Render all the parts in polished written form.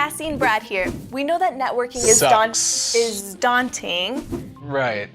Cassie and Brad here. We know that networking is daunting. Right.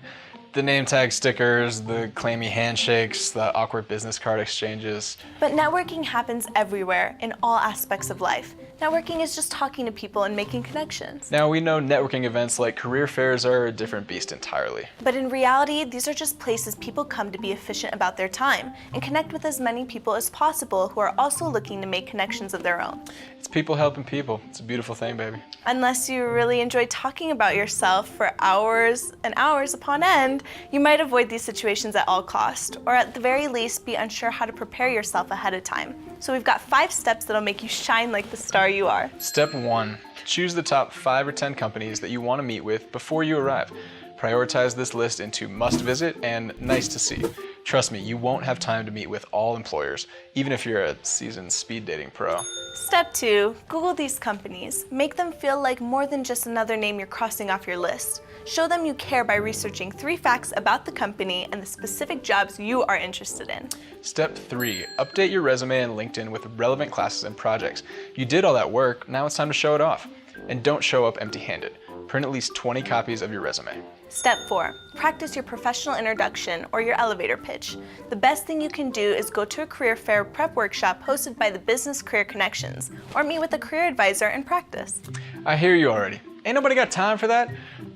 The name tag stickers, the clammy handshakes, the awkward business card exchanges. But networking happens everywhere in all aspects of life. Networking is just talking to people and making connections. Now we know networking events like career fairs are a different beast entirely. But in reality, these are just places people come to be efficient about their time and connect with as many people as possible who are also looking to make connections of their own. It's people helping people. It's a beautiful thing, baby. Unless you really enjoy talking about yourself for hours and hours upon end, you might avoid these situations at all cost, or at the very least be unsure how to prepare yourself ahead of time. So we've got 5 steps that'll make you shine like the star you are. Step 1, choose the top 5 or 10 companies that you want to meet with before you arrive. Prioritize this list into must visit and nice to see. Trust me, you won't have time to meet with all employers, even if you're a seasoned speed dating pro. Step 2, Google these companies. Make them feel like more than just another name you're crossing off your list. Show them you care by researching 3 facts about the company and the specific jobs you are interested in. Step 3, update your resume and LinkedIn with relevant classes and projects. You did all that work, now it's time to show it off. And don't show up empty-handed. Print at least 20 copies of your resume. Step 4, practice your professional introduction or your elevator pitch. The best thing you can do is go to a career fair prep workshop hosted by the Business Career Connections, or meet with a career advisor and practice. I hear you already. Ain't nobody got time for that?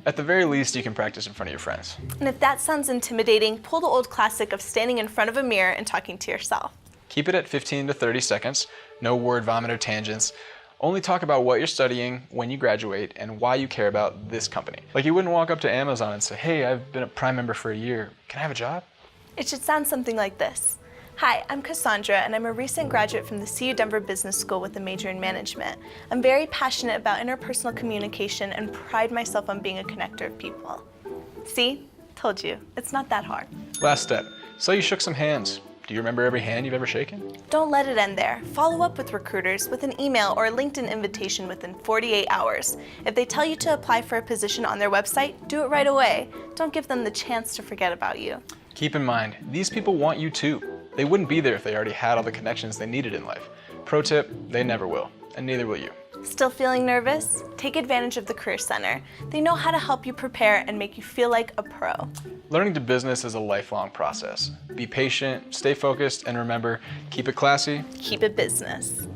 At the very least, you can practice in front of your friends. And if that sounds intimidating, pull the old classic of standing in front of a mirror and talking to yourself. Keep it at 15 to 30 seconds, no word vomit or tangents. Only talk about what you're studying, when you graduate, and why you care about this company. Like you wouldn't walk up to Amazon and say, hey, I've been a Prime member for a year. Can I have a job? It should sound something like this. Hi, I'm Cassandra, and I'm a recent graduate from the CU Denver Business School with a major in management. I'm very passionate about interpersonal communication and pride myself on being a connector of people. See? Told you. It's not that hard. Last step. So you shook some hands. Do you remember every hand you've ever shaken? Don't let it end there. Follow up with recruiters with an email or a LinkedIn invitation within 48 hours. If they tell you to apply for a position on their website, do it right away. Don't give them the chance to forget about you. Keep in mind, these people want you too. They wouldn't be there if they already had all the connections they needed in life. Pro tip, they never will, and neither will you. Still feeling nervous? Take advantage of the Career Center. They know how to help you prepare and make you feel like a pro. Learning to business is a lifelong process. Be patient, stay focused, and remember, keep it classy. Keep it business.